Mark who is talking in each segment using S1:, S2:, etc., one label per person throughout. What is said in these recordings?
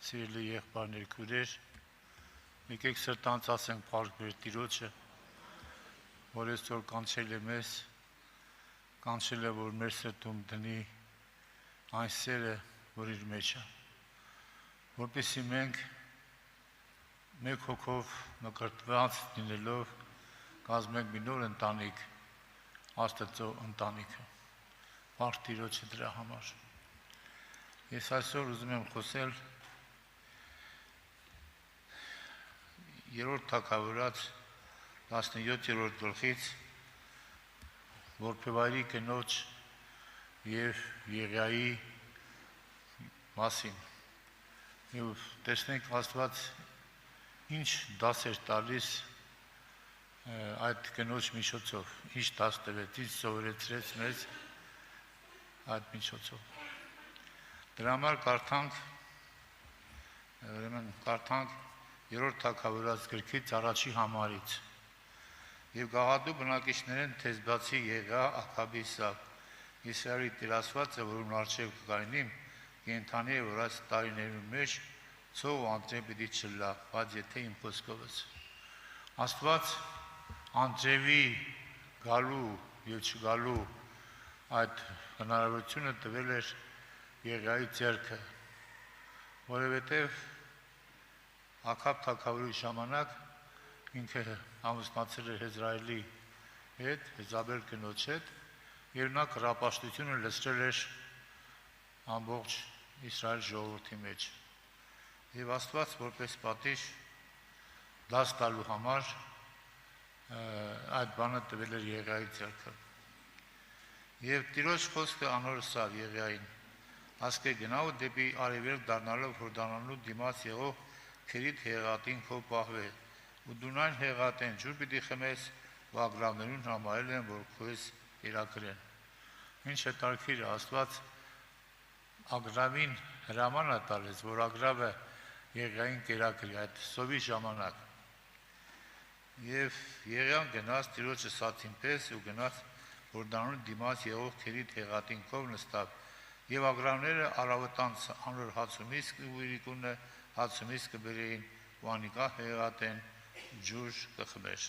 S1: Սիրելի եղբայրներ, քույրեր, եկեք սրտանց ասենք փառք մեր Տիրոջը, որ այսօր կանչել է մեզ, կանչել է, որ մեր սրտում դնի այն սերը, որ իր մեջ է, որպեսզի մենք մեկ հոգով մկրտված լինելով կազմենք մի նոր ընտանիք, Աստծո ընտանիքը։ Փառք Տիրոջը դրա համար։ Ես այսօր ուզում եմ խոսել երրորդ թագավորաց 17-րդ գլխից որբևայրի կնոջ եւ Եղիայի մասին։ Եվ տեսնենք Աստված ինչ դաս էր տալիս այդ կնոջ միջոցով, ինչ դաս տվեց, ինչ սովորեցրեց մեզ այդ միջոցով։ Դրա համար կարդանք երրորդ թագավորաց գրքից առաջի համարից։ Եվ գաղատու բնակիչներեն Թեզբացի Եղիա Աքաբի Սավ, Իսրայելի տիրասվածը, որում առջև կգայնիմ, կենդանի է, որ այս տարիներում մեջ ցող ու անձրև պիտի չլա, բայց եթե իմ խոսքովս։ Աստված անձրևի գալու եւ չգալու այդ հնարավորությունը տվել էր Եղիայի ձեռքը, որովհետև Աքաբ թագավորի ժամանակ ինքը ամուսնացել էր Եզրայելի հետ, Եզաբել կնոջ հետ, եւ նա կռապաշտությունը լցրել էր ամբողջ Իսրայել ժողովրդի մեջ։ Եվ Աստված որպես պատիժ դաս տալու համար այդ բանը տվել էր Եղիայի ձեռքը։ Եվ Տիրոջ խոսքը անոր սավ Եղիային, ասկե գնալ դեպի արևելք դառնալով Հորդանանու դիմաց եղող քերիտ հեղատին քո պահվե, ու դու այն հեղատեն ջուր պիտի խմես, ու ագռավներուն համարել են, որ քոյս կերակրեն։ Ինչ հետաքրքիր է, Աստված ագռավին հրաման է տալիս, որ ագռավը Եղիային կերակրի այդ սովի ժամանակ։ Եվ Եղիան գնաց Տիրոջը սացին պես ու գնաց Հորդանանու դիմաց եղող քերիտ հեղատին քով նստավ, եւ ագռավները առավոտանց անոր հացումից ու իրիկունը հացումից կբերեին ու անիկա հեղատեն ջուր կխմեր։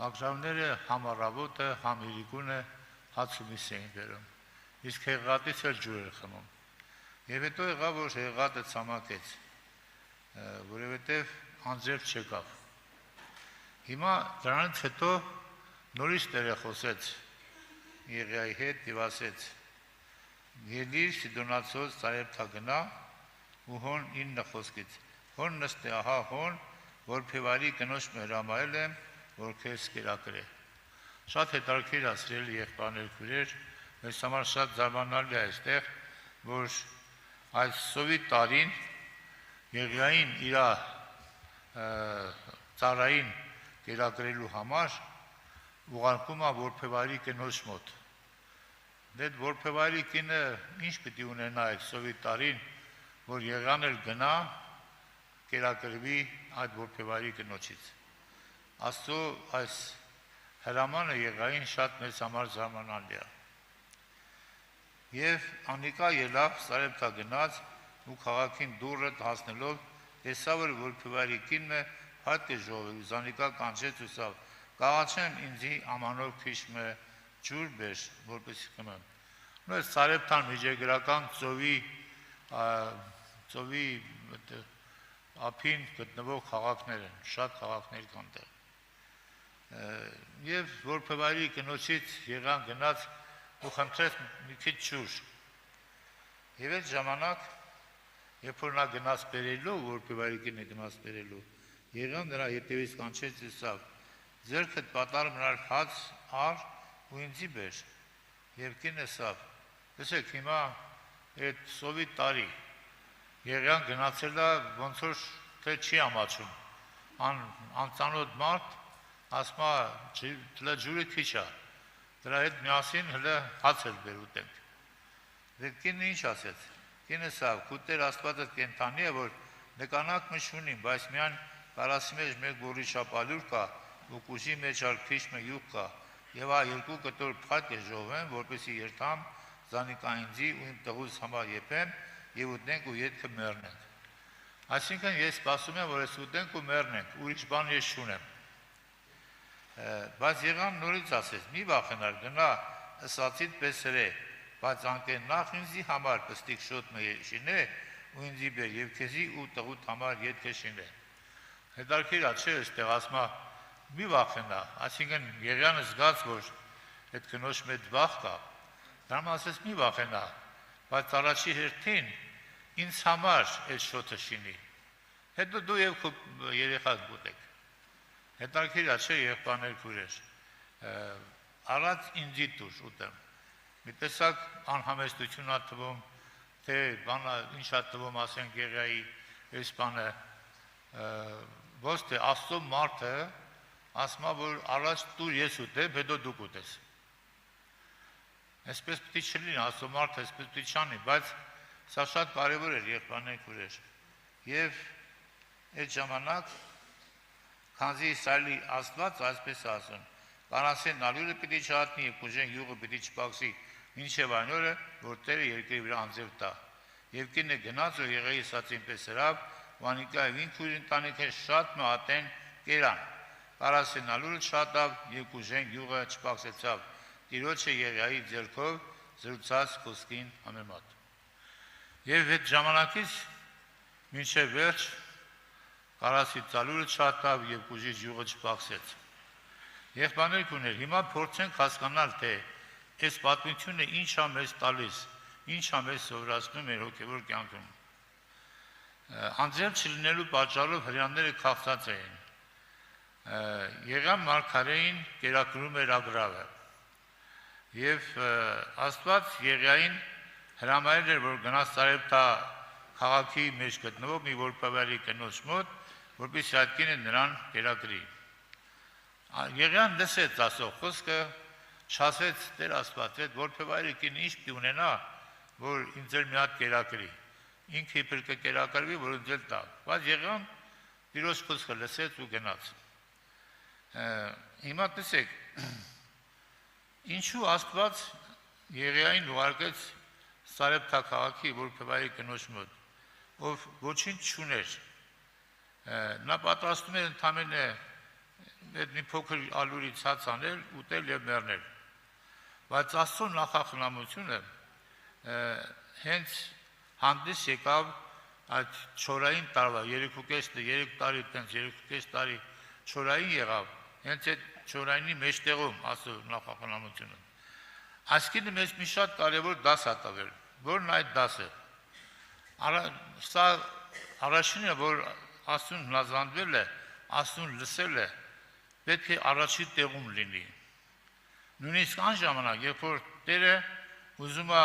S1: Ագռավները համ առավոտը, համ իրիկունը հացումից էին բերում, իսկ հեղատից էլ ջուր էր խմում։ Եվ հետո եղավ, որ հեղատը ցամաքեց, որովհետև անձրև չեկավ։ Հիմա դրանից հետո նորից Տերը խոսեց Եղիայի հետ եւ ասեց. «Ելիր Սիդոնացոց Սարեպթա գնա ու հոն 9 խոսքից, հոն նստե, ահա հոն, որ փեվարի կնոջ հրամայել եմ, որ քեզ կերակրե»։ Շատ հետաքրքիր է, սիրելի եղբայրներ, քույրեր, մեզ համար շատ զարմանալի է այստեղ, որ այս սովի տարին Եղիային իր ծառային կերակրելու համար ուղարկում է որբևայրի կնոջ մոտ։ Դե որբևայրի կինը ինչ պիտի ունենա այդ սովի տարին, որ Եղիան էլ գնա կերակրվի այդ որբևայրի կնոջից։ Աստծո այս հրամանը Եղիային շատ մեծ համար զարմանալի է։ Եվ անիկա ելավ Սարեպթա գնաց ու քաղաքին դուռը հասնելով տեսավ, որ որբևայրի կինը հատ է ժողովի, զանիկա կանչեց ու ասավ. «Կաղաչեմ ինձի ամանով քիչմը ջուր բեր, որպեսզի խմեմ»։ Նույն Սարեպթան միջեգրական ծովի ափին գտնվող քաղաքներ են, շատ քաղաքներ կան դեռ։ Եվ որբևայրի կնոջից Եղիան գնաց ու խնդրեց մի քիչ ջուր։ Եվ այդ ժամանակ, երբ որ նա գնաց բերելու, որբևայրի կինը գնաց բերելու, Եղիան նրա հետևից կանչեց ու ասավ. «Ձեռքդ պատառ մնալ հաց առ ու ինձի բեր»։ Եվ կինը ասավ. «Տեսեք, հիմա այդ սովի տարի Եղիան գնացել է, ոնց որ թե չի ամաչում, անծանոթ մարդ, ասում է դրա ջուրը քիչ է, դրա հետ միասին հələ հաց էլ բեր ուտենք»։ Դե կինը ինչ ասեց։ Կինը ասավ. «Քուտեր Աստվածը կենդանի է, որ նկանակ միշ ունի, բայց միայն կարասի մեջ մեկ բորի շապալյուր կա ու կուժի մեջ ալ քիչմը յուղ կա, եւ ա 2 կտոր փայտ կժողվեմ, որպեսզի երթամ զանիկա ինձի ու իմ տղուս համար եփեմ եւ ուտնենք ու ետքը մեռնենք»։ Այսինքն ես սպասում եմ, որ ես ուտենք ու մեռնենք, ուրիշ բան ես չունեմ։ Բայց եղան նորից ասեց, մի վախենար, գնա ըսածիդ պես հրե, բայց անկեն նախ ինձի համար պստիկ շոտ շինե, ու ինձի բեր, և քեզի ու տղուտ համար ետք է շինե։ Հետարքիրա չէ, այստեղ ասմա, մի վախենա, այսինքն Եղիանը զգաց, որ այդ կնոջ մեծ վախ կա, դրամ ասեց մի վախենա, բայց առաջի հերթին ինձ համար այդ շոթը շինի, հետո դու և քո երեխաս գուտեք։ Հետարքիրա չէ, եղբաներ քուրեր, առած ինձի տուր ուտեմ, մի տեսակ անհամեստություն ա թվում, թե ինչ ա թվում ասենք Եղիայի այս բանը, ոչ թե Աստծո մարդը ասմա, որ առաջ տուր ես ուտեմ, հետո դուք ուտես։ Այսպես պիտի չլինի, Աստծո մարդը այսպես պիտի չանի, բայց սա շատ կարևոր էր եղբայրներ քուրեր։ Եվ այդ ժամանակ քանզի Իսրայելի Աստված այսպես ասում, կանասեն ալյուրը պիտի չհատնի և կուժեն յուղը պիտի չպակսի, մինչև այն օրը, որ Տերը երկրի վրա անձև տա։ Եվ կինը գնաց ու Եղիայի ասածին պես հրավ, Վանիկա և ինքույր ընտանիքը շատ մահատեն կերան։ Կանասեն ալյուրը չհատավ և կուժեն յուղը չպակսեցավ։ Տիրոջը Եղիայի ձեռքով զրուցած խոսքին համեմատ։ Եվ այդ ժամանակից մինչև վերջ կարասի ծալուրը չհատավ և կուժի յուղը չպակսեց։ Եղբայրներ քույրեր, հիմա փորձենք հասկանալ, թե այս պատմությունը ինչ ա մեզ տալիս, ինչ ա մեզ սովորացնում մեր հոգևոր կյանքում։ Անձամբ չլինելու պատճառով հրեաները քաղցած էին։ Եղիան մարգարեին կերակրում էր Ագրավը։ Եվ Աստված Եղիային հրամայել էր, որ գնաց Սարեպտա քաղաքի մեջ գտնվող մի որբևարի կնոջ մոտ, որպեսզի այդ կինը նրան կերակրի։ Եղիան լսեց ասող խոսքը, չասեց Տեր Աստված, այդ որբևարի կինը ինչ պիտի ունենա, որ ինձ էլ մի հատ կերակրի։ Ինքը իբր կկերակրվի, որ ինձ էլ տա։ Բայց Եղիան Տիրոջ խոսքը լսեց ու գնաց։ Հիմա տեսեք, ինչու Աստված Եղիային ուղարկեց Սարեպտա քաղաքի որբևարի կնոջ մոտ, ով ոչինչ չուներ։ Նա պատրաստում էր ընդամենը մի փոքր ալուրից հաց անել, ուտել և մեռնել։ Բայց Աստծո նախախնամությունը հենց հանդես եկավ այդ չորային տարվա, 3 տարի տենց, 3.5 տարի չորային եղավ, հենց այդ չորայինի մեջտեղում Աստծո նախախնամությունը։ Այսինքն մեզ մի շատ կարևոր դաս ա տվել, որն այդ դասը։ Սա առաջինը, որ Աստծուն հնազանդվել է, Աստծուն լսել է, պետք է առաջի տեղում լինի։ Նույնիսկ այն ժամանակ, երբ որ Տերը ուզում է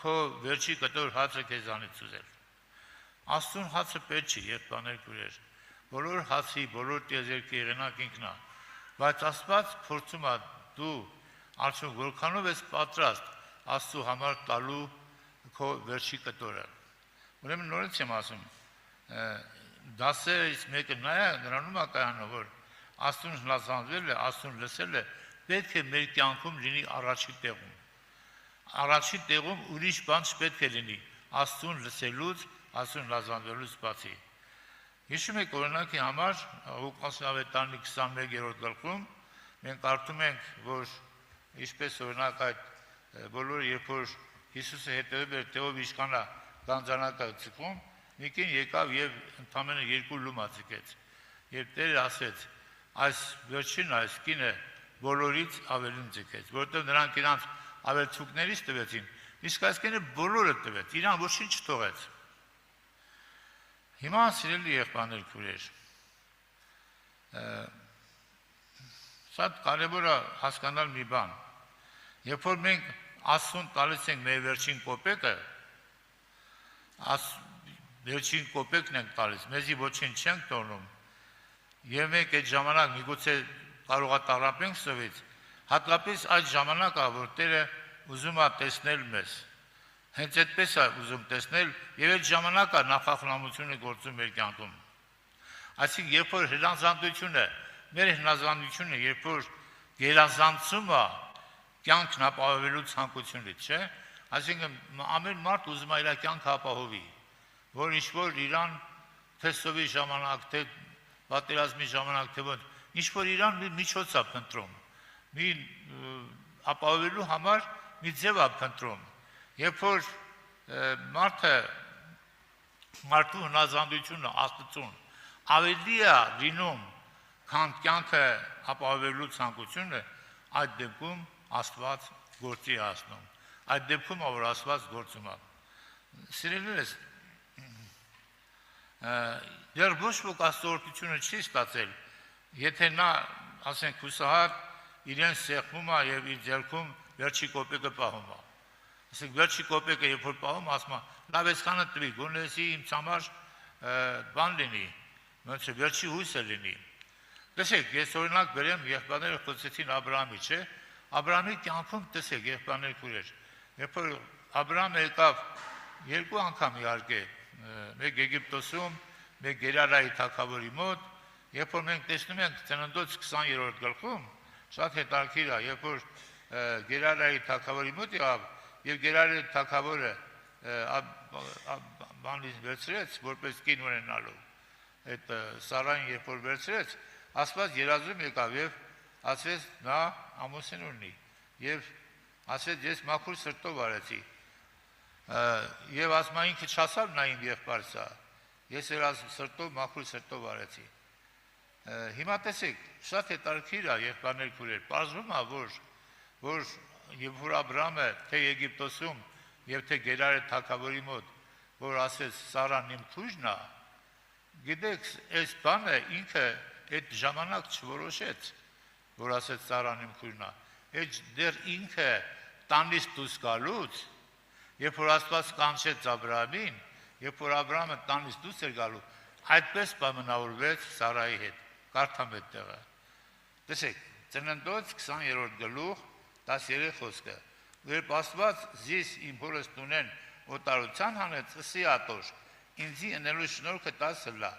S1: քո վերջի կտոր հացը քեզանից ուզել։ Աստծուն հացը պետք չի, եղբայրներ քույրեր, բոլոր հացի, բոլոր տիեզերքի եղենակ ինքն է, բայց Աստված փորձում է դու արդյոք որքանով ես պատրաստ Աստծու համար տալու քո վերջի կտորը։ Ուրեմն նորից եմ ասում, դասերից մեկը նրանում է կայանում, որ Աստծուն հնազանդվել է, Աստծուն լսել է, պետք է մեր կյանքում լինի առաջի տեղում։ Առաջի տեղում ուրիշ բան չպետք է լինի Աստծուն լսելուց, Աստծուն հնազանդվելուց բացի։ Հիշում եք օրինակի համար Ղուկաս ավետարանի 21-րդ գլխում մենք կարդում ենք, որ ինչպես օրինակ այդ բոլորը երբ որ Հիսուսը հետևում էր Տեով իշխանա գանձանակը ցկում, մի կին եկավ եւ ընդամենը 2 լումա ցկեց։ Երբ Տերը ասեց, այս վերջին այս կինը բոլորից ավելին ցկեց, որտեղ նրանք իրանց ավելցուկներից տվեցին, իսկ այս կինը բոլորը տվեց, իրան ոչինչ չթողեց։ Հիմա սիրելի եղբայրներ քույրեր, շատ կարևոր է հասկանալ մի բան։ Երբ որ մենք Աստծուն տալիս ենք մեր վերջին կոպեկը, վերջին կոպեկն ենք տալիս, մեզի ոչինչ չենք տոնում, եւ մենք այդ ժամանակ միգուցե կարող է տառապենք սովից, հատկապես այդ ժամանակը, որ Տերը ուզում է տեսնել մեզ, հենց այդպես է ուզում տեսնել եւ այդ ժամանակը նախախնամությունը գործում մեր կյանքում։ Այսինքն, երբ որ հնազանդությունը, մեր հնազանդությունը, երբ որ գերազանցում է կյանքն ապահովելու ցանկությունից, չէ՞, այսինքն ամեն մարդ ուզում է իր կյանքը ապահովի, որ ինչ-որ իրան թե սովի ժամանակ, թե պատերազմի ժամանակ, թե ոնց, ինչ որ Իրան մի միջոց է փնտրում, մի ապահովելու համար մի ձև է փնտրում, երբ որ մարդու հնազանդությունը Աստծուն ավելի է լինում, քան կյանքը ապահովելու ցանկությունը, այդ դեպքում Աստված գործի է հասնում, այդ դեպքում որ Աստված գործում է։ Սիրելիներս, դեռ ոչ ոք աստորությունը չի ստացել, եթե նա, ասենք, հուսահատ իրեն սեղմում է և իր ձեռքում վերջի կոպեկը պահում է։ Ասենք, վերջի կոպեկը երբ որ պահում, ասում է, լավ այսքանը տվի, գոնեսի ինձ համար բան լինի, ոնց է վերջի հույսը լինի։ Տեսեք, ես օրինակ բերեմ եղբայրները խոսեցին Աբրահամի, չէ՞։ Աբրահամի կյանքում տեսեք, եղբայրներ քույրեր, երբ որ Աբրահամը եկավ երկու անգամ իհարկե, մեկ Եգիպտոսում, մեկ Գերարայի թագավորի մոտ, երբ որ մենք տեսնում ենք Ծննդոց 20-րդ գլխում, շատ հետաքրքիր է, երբ որ Գերարայի թագավորի մոտ եղավ, եւ Գերարայի թագավորը բանից վերցրեց, որպես կին ունենալու, այդ Սարային երբ որ վերցրեց, Աստված երազում եկավ եւ ասեց նա ամուսին ունի եւ ասեց ես մաքուր սրտով արեցի եւ ասում ինքը չասավ նա իմ եղբայրս է, ես էլ սրտով մաքուր սրտով արեցի։ Հիմա տեսեք, շատ հետաքրքիր է եղբայրներ քույրեր, պարզվում է որ երբ որ Աբրահամը թե Եգիպտոսում եւ թե Գերարի թագավորի մոտ որ ասեց Սարան իմ քույրն է, գիտեք, այս բանը ինքը այդ ժամանակ չորոշեց, որ ասեց Սարան իմ քույրն է, այդ դեռ ինքը տանից դուրս գալուց, երբ որ Աստված կանչեց Աբրահամին, երբ որ Աբրահամը տանից դուրս էր գալու, այդպես պայմանավորվեց Սարայի հետ, կարդամ այդ տեղը։ Տեսեք, Ծննդոց 20-րդ գլուխ 13 խոսքը, երբ Աստված զիս իմ հորս տունեն օտարության հանեց, ըսի ատոր, ինձի ընելու շնորհքը տասը լա,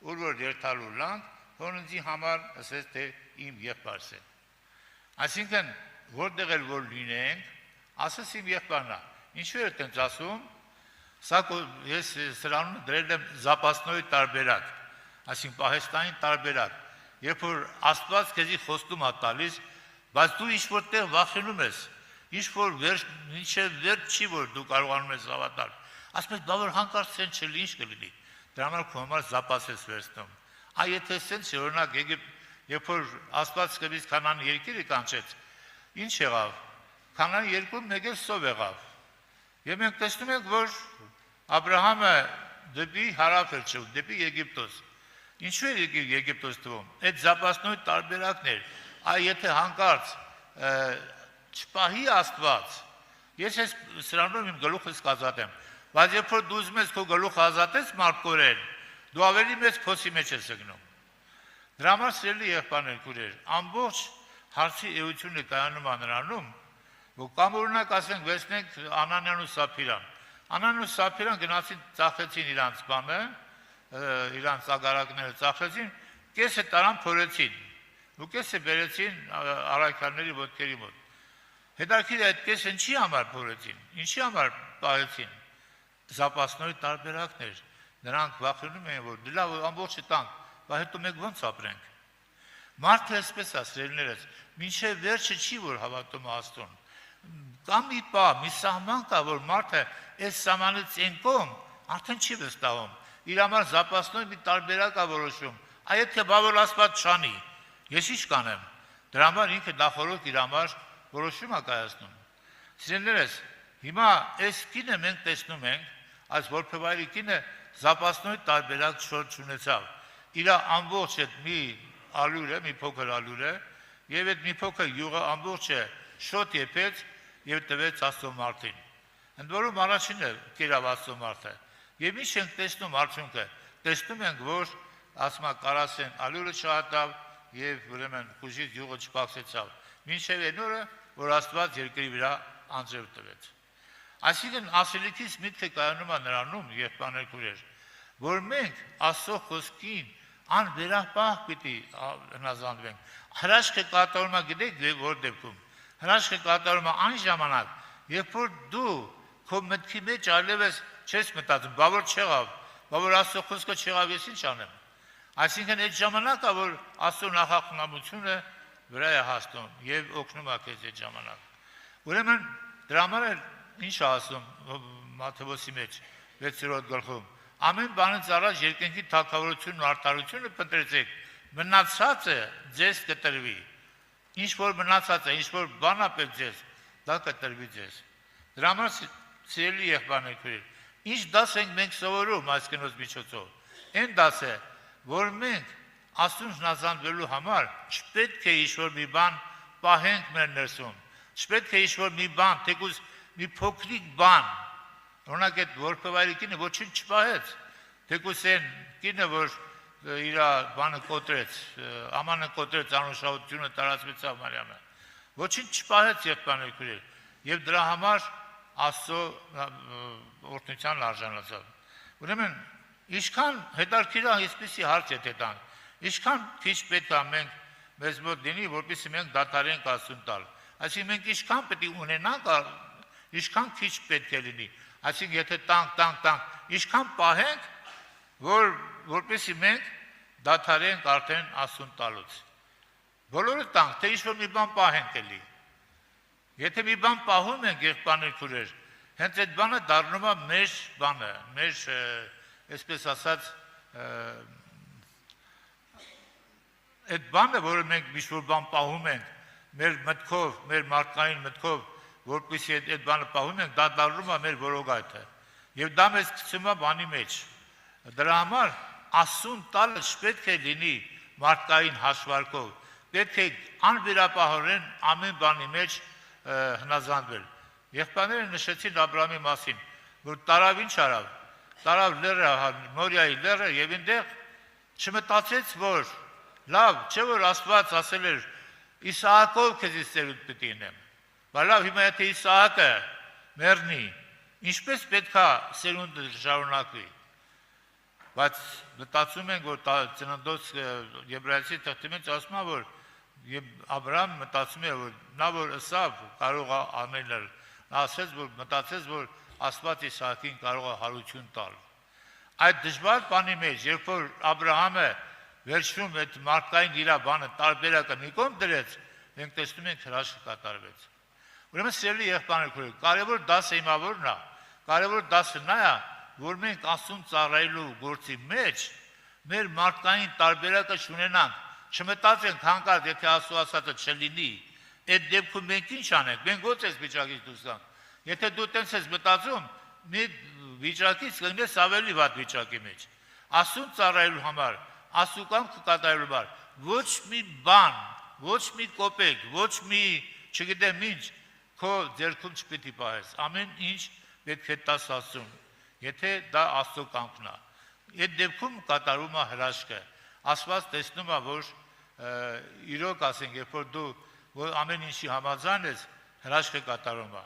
S1: ուր որ երթալու լանք, հորնձի համար ասեց, թե իմ եղբայրս է։ Այսինքն, որտեղ էլ որ լինենք, ասես իմ եղբայրն է։ Ինչու է այդպես ասում, սա ես սրանում դրել եմ զապասնոյի տարբերակ, այսինքն պահեստային տարբերակ, երբ որ Աստված քեզի խոստում է տալիս, բայց դու ինչ-որ տեղ վախենում ես, ինչ-որ մինչև վերջ չի, որ դու կարողանում ես հավատալ, ասում ես, բա որ հանկարծ սենց չլինի, ինչ կլինի, դրա համար քո համար զապաս ես վերցնում։ Այ եթե սենց չէ, օրինակ երբ որ Աստված սկզբից Քանանի երկիրը կանչեց, ինչ եղավ, Քանանի երկրում մեկ էլ սով եղավ, եւ մենք տեսնում ենք, որ Աբրահամը դեպի հարավ էր շուտ, դեպի Եգիպտոս։ Ինչու է Եգիպտոս տվում, այդ զապասնոյի տարբերակն էր, այ եթե հանկարծ չպահի Աստված, ես ես սրանում իմ գլուխս կազատեմ, բայց երբ որ դու ուզում ես քո գլուխը ազատես մարդկորեն, դու ավելի մեծ փոսի մեջ ես գնում։ Դրա համար սիրելի եղբայրներ քույրեր, ամբողջ հարցի էությունը կայանում է նրանում, որ կամ օրինակ ասենք վերցնենք Անանյան ու Սափիրան։ Անանյան ու Սափիրան գնացին ծախեցին իրանց բանը, իրանց ագարակները ծախեցին, կեսը տարան փորեցին, ու կեսը բերեցին առաքյալների ոտքերի մոտ։ Հետաքրքիր է այդ կեսը ինչի համար փորեցին, ինչի համար պահեցին։ Զապասնոյի տարբերակներ, նրանք վախենում էին, որ լավ ամբողջը տանք, բայց հետո մենք ոնց ապրենք։ Մարդը այսպես է, սիրելիներս, մինչև վերջը չի որ հավատում Աստծուն։ Կամ մի բան, մի սահման կա, որ մարդը այս սահմանից ենկում, արդեն չի վստահում։ Իր համար զապասնոյի մի տարբերակ է որոշում։ Այ եթե բա որ Աստված չանի, ես ինչ կանեմ։ Դրա համար ինքը նախորդ իր համար որոշում է կայացնում։ Սիրելիներս, հիմա այս կինը մենք տեսնում ենք, այս որբևայրի կինը զապասնոյի տարբերակ չունեցավ։ Իր ամբողջ այդ մի ալյուր է, մի փոքր ալյուր է, եւ այդ մի փոքր յուղը ամբողջը շոտ եփեց եւ տվեց Աստծո մարդին։ Ընդ որում առաջինն է կերավ Աստծո մարդը։ Եվ ինչ ենք տեսնում արդյունքը։ Տեսնում ենք, որ ասма կարասեն ալյուրը չհատավ եւ ուրեմն քուժից յուղը չփակեցավ։ Մինչեւ այն օրը, որ Աստված երկրի վրա անձրև տվեց։ Այսինքն ասելիքից միտքը կայանում է նրանում, եղբայրներ քույրեր, որ մենք Աստծո խոսքին անվերապահ պիտի հնազանդվենք։ Հրաշքը կատարվում է գիտեք որ դեպքում։ Հրաշքը կատարվում է այն ժամանակ, երբ որ դու քո մտքի մեջ այլևս չես մտածում, բա որ չեղավ, որ Աստծո խոսքը չեղավ, ես ինչ անեմ։ Այսինքն այդ ժամանակը, որ Աստծո նախախնամությունը վրա է հասնում եւ օգնում է քեզ այդ ժամանակ։ Ուրեմն դրա համար էլ ինչ ասում Մատթեոսի մեջ 6-րդ գլխում։ Ամեն բանից առաջ երկնքի թագավորությունն ու արդարությունը փնտրեցեք, մնացածը ձեզ կտրվի։ Ինչ որ մնացած է, ինչ որ բան է պետք ձեզ, դա կտրվի ձեզ։ Դրա համար սիրելի եղբայրներ, ինչ դաս ենք մենք սովորում այս կնոջ միջոցով։ Այն դասը, որ մենք Աստծուն հնազանդվելու համար չպետք է ինչ-որ մի բան պահենք մեր ներսում, չպետք է ինչ-որ մի բան, թեկուզ մի փոքրիկ բան, օրինակ այդ որբևայրի կինը ոչինչ չպահեց, թեկուզ այն կինը, որ իր բանը կոտրեց, ամանը կոտրեց, անուշահոտությունը տարածվեցավ Մարիամը, ոչինչ չպահեց եղբայրներ, եւ դրա համար Աստծո օրհնության արժանացավ։ Ուրեմն ինչքան հետարքիր է այսպիսի հարց է տան, ինչքան քիչ պետք է մենք մեզ մոտ լինի, որպեսզի մենք դադարենք Աստծուն տալ։ Այսինքն մենք ինչքան պետք է ունենանք, ինչքան քիչ պետք է լինի։ Այսինքն եթե տանք, ինչքան պահենք, որպեսզի մենք դադարենք արդեն Աստծուն տալուց։ Բոլորը տանք, թե ինչ-որ մի բան պահենք էլի։ Եթե մի բան պահում ենք եղբայրներ, հենց այդ բանը դառնում է մեր բանը, մեր, այսպես ասած, այդ բանը, որը մենք ինչ-որ բան պահում ենք, մեր մտքով, մեր մարդկային մտքով, որպեսզի այդ բանը պահում ենք, դա դառնում է մեր որոգայթը։ Եվ դա մեզ գցում է բանի մեջ։ Դրա համար Աստծուն տալը չպետք է լինի մարդկային հաշվարկով, պետք է անվերապահորեն ամեն բանի մեջ հնազանդվել։ Եղբայրները նշեցին Աբրահամի մասին, որ տարավ ինչ արավ, տարավ լեռը, Մորիայի լեռը եւ այնտեղ չմտածեց, որ լավ, չէ որ Աստված ասել էր Իսահակով քեզ ծերունդ պիտի ունեմ։ Բայց լավ, հիմա եթե Իսահակը մեռնի, ինչպես պետքա ծերունդը շարունակվի։ Բայց մտածում ենք, որ ծննդոց Եբրայեցի թղթի մեջ ասում է, որ Աբրահամ մտածում է, որ նա որ ըսավ կարող է անել, նա ասեց, որ մտածեց, որ Աստված Իսահակին կարող է հարություն տալ։ Այդ դժվար բանի մեջ, երբ որ Աբրահամը վերջում այդ մարդկային իր բանը տարբերակը մի կողմ դրեց, մենք տեսնում ենք հրաշքը կատարվեց։ Ուրեմն սիրելի եղբայրներ, կարևոր դասը հիմա որն է, կարևոր դասը նա է, որ մենք Աստծուն ծառայելու գործի մեջ մեր մարդկային տարբերակը չունենանք, չմտածենք հանկարծ, եթե Աստծո ասածը չլինի, այդ դեպքում մենք ինչ անենք, մենք ո՞նց ես վիճակից դուրս գանք։ Եթե դու տենց ես մտածում, մի վիճակից կգնես ավելի վատ վիճակի մեջ։ Աստծուն ծառայելու համար, Աստծո կամքը կատարելու համար ոչ մի բան, ոչ մի կոպեկ, ոչ մի, չգիտեմ ինչ, քո ձեռքում չպետք է պահես։ Ամեն ինչ պետք է տաս Աստծուն, եթե դա Աստծո կամքն է։ Այդ դեպքում կատարում է հրաշքը։ Աստված տեսնում է, որ իրոք ասենք, երբ որ դու ամեն ինչի համաձայն ես, հրաշքը կատարում է։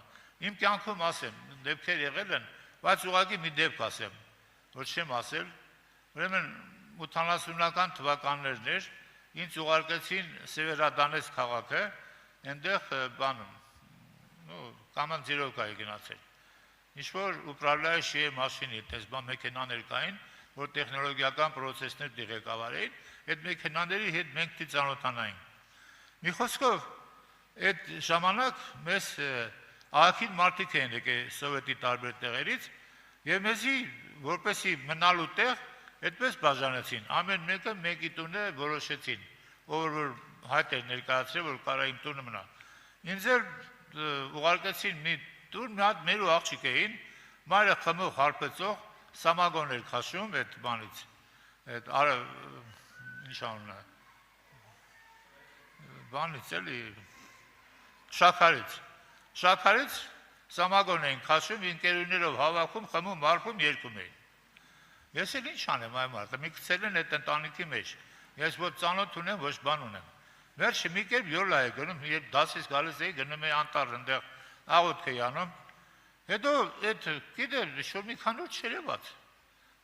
S1: Իմ կյանքում ասեմ, դեպքեր եղել են, բայց ուղղակի մի դեպք ասեմ, որ չեմ ասել, ուրեմն 80-ական թվականներն էր, ինձ ուղարկեցին Սևերադանես քաղաքը, այնտեղ բանում, կամանձիրովկայի գնացել։ Ինչ-որ ուպրալայաշի մաշինի, տեսբան մեքենաներ կային, որ տեխնոլոգիական պրոցեսներ դիղեկավար էին, այդ մեքենաների հետ մենք ծանոթանայինք։ Մի խոսքով, այդ ժամանակ մեզ աղաքին մարդիկ էին եկել սովետի տարբեր տեղերից եւ մեզի որպեսի մնալու տեղ այդպես բաժանեցին, ամեն մեկը մեկի տունը որոշեցին, ով որ հայտ էր ներկայացրել, որ կարա իմ տունը մնա։ Ինձ էլ ուղարկեցին մի տուն, մի հատ մեր ու աղջիկ էին, մայրը խմող հարբեցող սամագոն էր քաշում այդ բանից, այդ ինչ անունը, բանից էլի, շաքարից սամագոն էին քաշում, ընկերուներով հավաքում, խմում, հարբում, երգում էին։ Ես էլ ինչ անեմ այ մարդը, մի գցել են այդ ընտանիքի մեջ, ես ոչ ծանոթ ունեմ, ոչ բան ունեմ։ Վերջը մի կերպ յոլա է գնում, երբ դասից գալիս էի, գնում էի անտառ ընդեղ աղոթք էի անում, հետո այդ գիտեր, շոր մի քանի օր չերևաց։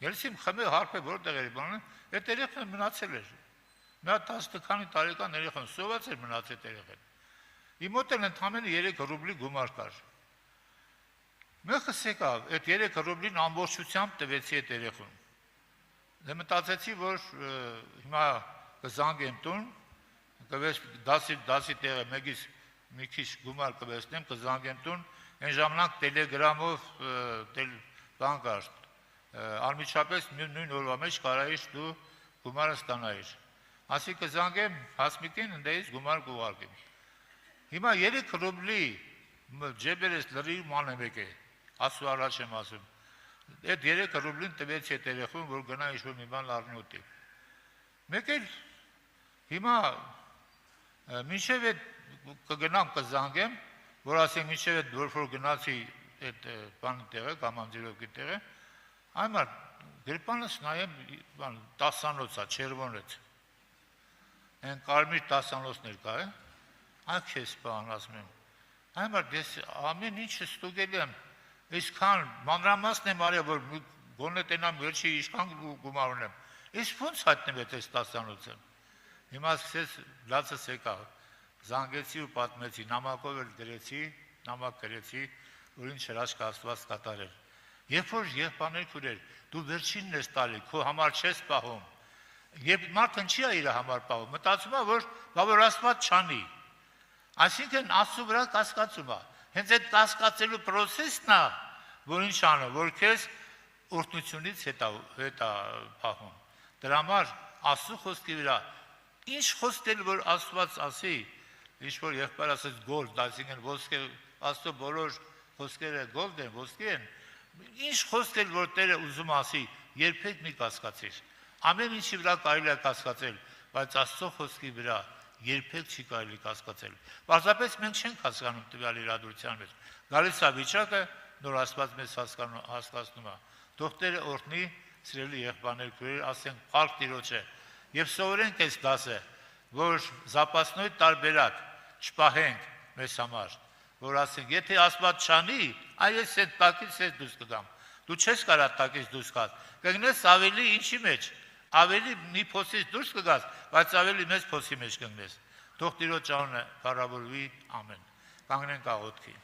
S1: Ելս իմ խմե հարբը որտեղ էր բանը, այդ երեխան մնացել էր։ Մի հատ 10 քանի տարեկան երեխան սոված էր մնացել երեխան։ Իմ մոտ էլ ընդամենը 3 ռուբլի գումար կար։ Մեղս եկավ, այդ 3 ռուբլին ամբողջությամբ տվեցի այդ երեխուն։ Դե մտածեցի, որ հիմա կզանգեմ տուն, կվես 10-ի տեղը մեկից մի քիչ գումար կվեսնեմ, կզանգեմ տուն, այն ժամանակ տելեգրամով բան կար, անմիջապես նույն օրվա մեջ կարայիր դու գումարը ստանայիր։ Ասի կզանգեմ Հասմիկին, ընդեից գումար կուղարկեմ։ Հիմա 3 ռուբլի ջեբերես լրի ման եմեկ է, ասու առաջ եմ ասում։ Այդ 3 ռուբլին տվեց հետ երեխուն, որ գնա ինչ-որ մի բան լարնի ուտի։ Մեկ էլ հիմա մինչև այդ կգնամ կզանգեմ, որ ասենք մինչև այդ որ գնացի այդ բանի տեղը, կամանձիրովքի տեղը, այմար գրպանս նայեմ 10-անոցա, չերվոնեց։ Են կարմիր 10-անոցներ կա է, այն քեզ բան ասում եմ։ Այմար դես ամեն ինչը ստուգել եմ, այսքան մանրամասն եմ արել, որ գոնե տենամ վերջի ինչքան գումար ունեմ։ Ես ո՞նց հայտնվեց այս 10-անոցը։ Հիմա սկսեց լացս եկա, զանգեցի ու պատմեցի, նամակով էլ նամակ գրեցի, որ ինչ հրաշք Աստված կատարել։ Երբ որ եղբայրներ քուրեր, դու վերջինն ես տալի, քո համար չես պահում։ Երբ մարդը չի իր համար պահում, մտածում է, որ Աստված չանի։ Այսինքն Աստծո վրա կասկածում է։ Հենց այդ կասկածելու process-ն է, որ ինչ անում, որ քեզ օրհնությունից հետ է պահում։ Դրա համար Աստծո խոսքի վրա ինչ խոսել որ Աստված ասի, ինչ որ եղբայր ասեց գոլդ, այսինքն ոսկե Աստծո բոլոր խոսքերը գոլդ են, ոսկե են։ Ինչ խոսել որ Տերը ուզում ասի, երբեք մի կասկածիր։ Ամեն ինչի վրա կարելի է կասկածել, բայց Աստծո խոսքի վրա երբեք չի կարելի կասկածել։ Պարզապես մենք չենք հասկանում տվյալ իրադրության մեջ։ Գալիս է վիճակը, նոր Աստված մեզ հասկացնում է։ Թող Տերը օրհնի, սիրելի եղբայրներ, քույրեր, ասենք փառք Տիրոջը։ Եվ սովորենք այս դասը, որ զապասնոյ տարբերակ չպահենք մեզ համար, որ ասենք, եթե Աստված չանի, այս այդ տակից ես դուրս կգամ։ Դու չես կարա տակից դուրս գալ։ Կգնես ավելի ինչի մեջ, ավելի մի փոսից դուրս կգաս, բայց ավելի մեծ փոսի մեջ կգնես։ Թող Տիրոջ անունը փառավորվի, ամեն։ Կանգնենք աղոթքի։